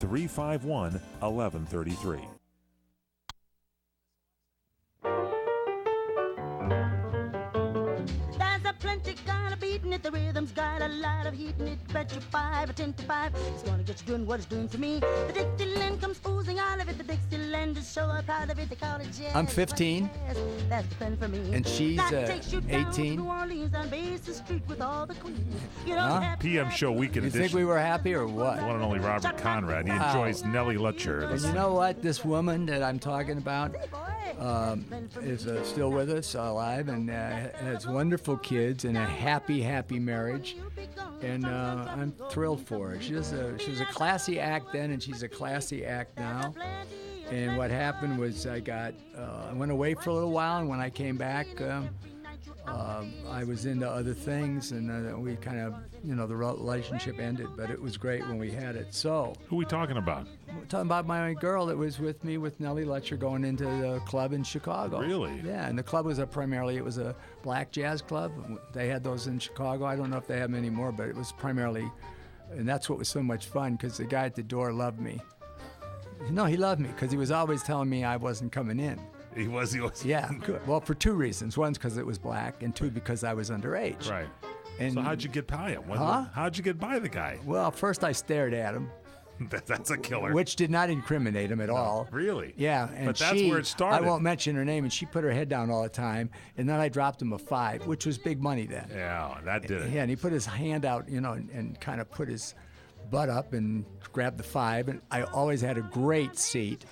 351-1133. There's a plenty kind of beating it, the rhythm's got a lot of heat in it. Bet you 5 or 10 to 5, it's gonna get you doing what it's doing for me. The Dixieland comes oozing out of it, the Dixieland is so proud of it, they call it jazz. I'm 15, that's the pen for me. and she's 18. New Orleans on Basin Street with all the queens. PM show weekend You edition. think we were happy or what? The one and only Robert Conrad. He enjoys Nellie Lutcher. And you know what? This woman that I'm talking about is still with us, alive, and has wonderful kids and a happy, happy marriage. And I'm thrilled for her. She was a classy act then, and she's a classy act now. And what happened was I went away for a little while, and when I came back, I was into other things, and we kind of, the relationship ended, but it was great when we had it. So, Who are we talking about? we're talking about my girl that was with me with Nellie Lutcher going into the club in Chicago. Really? Yeah, and the club was it was a black jazz club. They had those in Chicago. I don't know if they have them anymore, but it was primarily, and that's what was so much fun because the guy at the door loved me. No, he loved me because he was always telling me I wasn't coming in. He was. Yeah, well, for two reasons. One's because it was black, and two, because I was underage. Right. And So how'd you get by him? How'd you get by the guy? Well, first I stared at him, That's a killer. which did not incriminate him at all. Really? Yeah, and But that's where it started. I won't mention her name, and she put her head down all the time, and then I dropped him a $5, which was big money then. Yeah, that did it. Yeah, and he put his hand out, and kind of put his butt up and grabbed the $5, and I always had a great seat.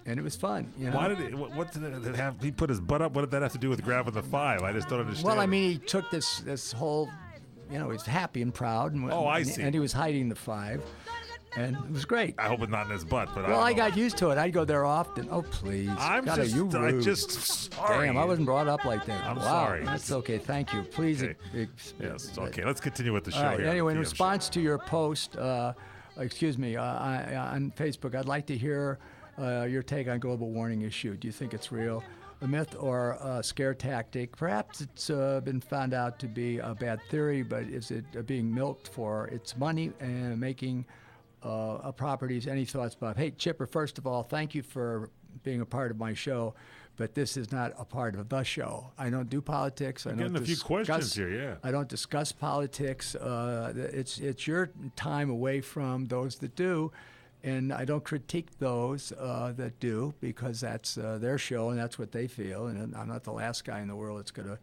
And it was fun, Why did what did it have? He put his butt up. What did that have to do with grabbing the $5? I just don't understand. Well, I mean, he took this whole, he was happy and proud. And, I see. And he was hiding the $5, and it was great. I hope it's not in his butt, but Well, I got used to it. I'd go there often. Oh, please. I'm just sorry. Damn, I wasn't brought up like that. I'm wow, sorry. That's okay. Thank you. Please. Okay. Yes. Okay. Let's continue with the show All right. here. Anyway, in PM response show. to your post, on Facebook, I'd like to hear your take on global warming issue. Do you think it's real, a myth, or a scare tactic? Perhaps it's been found out to be a bad theory, but is it being milked for its money and making properties? Any thoughts, Bob? Hey, Chipper, first of all, thank you for being a part of my show, but this is not a part of the show. I don't do politics. I'm getting a few questions here, yeah. I don't discuss politics. It's your time away from those that do. And I don't critique those that do, because that's their show and that's what they feel. And I'm not the last guy in the world that's going to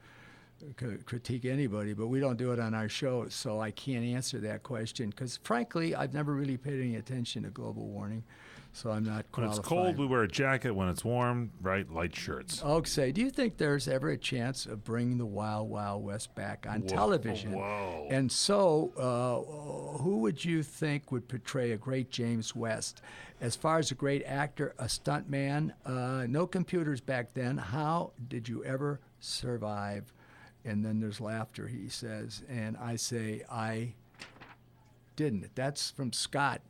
critique anybody, but we don't do it on our show, so I can't answer that question. Because frankly, I've never really paid any attention to global warming, so I'm not When qualified. it's cold, we wear a jacket. When it's warm, right, light shirts. Okay, do you think there's ever a chance of bringing the Wild Wild West back on television? Whoa. And so, who would you think would portray a great James West? As far as a great actor, a stuntman, no computers back then. How did you ever survive? And then there's laughter, he says. And I say, I didn't. That's from Scott.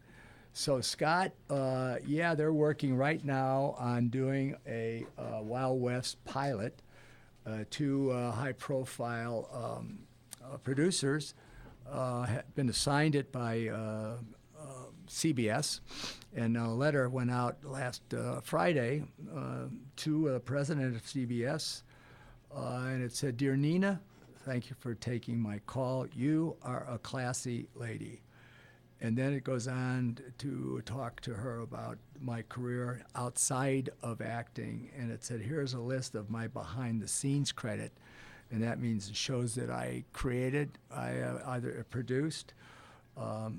So Scott, they're working right now on doing a Wild West pilot. Two high-profile producers have been assigned it by CBS, and a letter went out last Friday to the president of CBS, and it said, "Dear Nina, thank you for taking my call. You are a classy lady." And then it goes on to talk to her about my career outside of acting. And it said, here's a list of my behind-the-scenes credit. And that means shows that I created, I either produced, or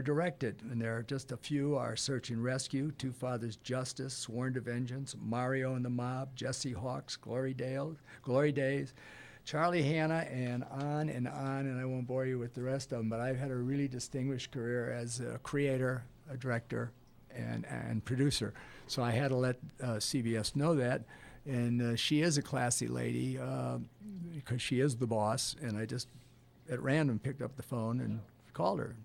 directed. And there are just a few are Search and Rescue, Two Fathers Justice, Sworn to Vengeance, Mario and the Mob, Jesse Hawks, Glory Days, Charlie Hanna, and on, and I won't bore you with the rest of them, but I've had a really distinguished career as a creator, a director, and producer. So I had to let CBS know that, and she is a classy lady because she is the boss, and I just, at random, picked up the phone and called her.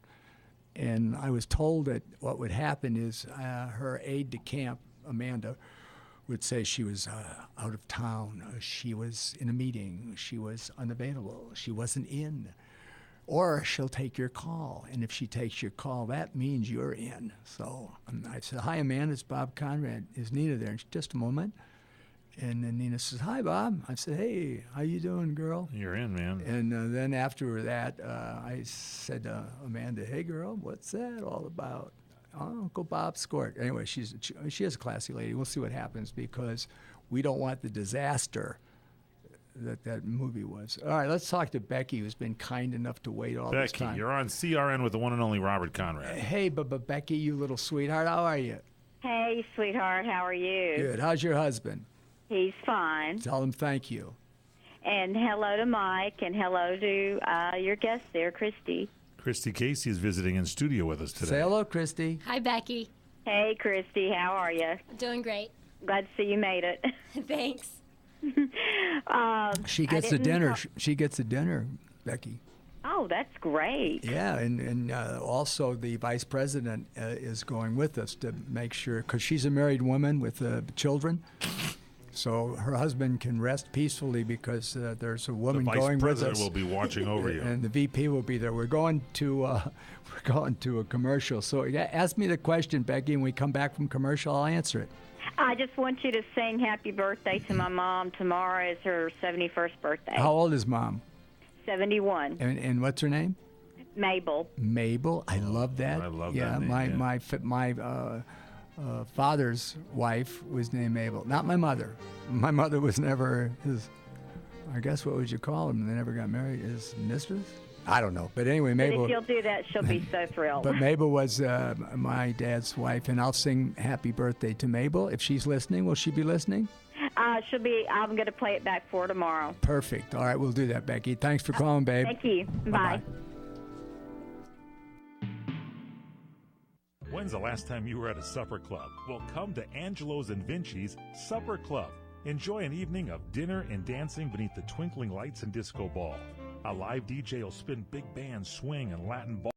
And I was told that what would happen is her aide-de-camp, Amanda, would say she was out of town, she was in a meeting, she was unavailable, she wasn't in, or she'll take your call. And if she takes your call, that means you're in. So I said, "Hi, Amanda, it's Bob Conrad. Is Nina there?" And she, "Just a moment." And then Nina says, "Hi, Bob." I said, "Hey, how you doing, girl?" You're in, man. And then after that, I said to Amanda, "Hey, girl, what's that all about?" "Oh, Uncle Bob scored." Anyway, she is a classy lady. We'll see what happens because we don't want the disaster that movie was. All right, let's talk to Becky, who's been kind enough to wait all this Becky, time. you're on CRN with the one and only Robert Conrad. Hey, Becky, you little sweetheart, how are you? Hey, sweetheart, how are you? Good. How's your husband? He's fine. Tell him thank you. And hello to Mike, and hello to your guest there, Christy. Christy Casey is visiting in studio with us today. Say hello, Christy. Hi, Becky. Hey, Christy, how are you? Doing great. Glad to see you made it. Thanks. She gets the dinner. She gets the dinner, Becky. Oh, that's great. Yeah, and also the vice president is going with us to make sure, because she's a married woman with children, so her husband can rest peacefully because there's a woman the going vice with us. president will be watching over you. And the VP will be there. We're going to a commercial. So yeah, ask me the question, Becky, and when we come back from commercial, I'll answer it. I just want you to sing happy birthday to my mom. Tomorrow is her 71st birthday. How old is Mom? 71. And what's her name? Mabel. Mabel. I love that. I love yeah, that name. My father's wife was named Mabel. Not my mother. My mother was never his. I guess what would you call him? They never got married. His mistress? I don't know. But anyway, Mabel. But if you'll do that, she'll be so thrilled. But Mabel was my dad's wife, and I'll sing happy birthday to Mabel. If she's listening, will she be listening? She'll be. I'm going to play it back for her tomorrow. Perfect. All right, we'll do that, Becky. Thanks for calling, babe. Thank you. Bye-bye. Bye. When's the last time you were at a supper club? Well, come to Angelo's and Vinci's Supper Club. Enjoy an evening of dinner and dancing beneath the twinkling lights and disco ball. A live DJ will spin big band swing and Latin ball.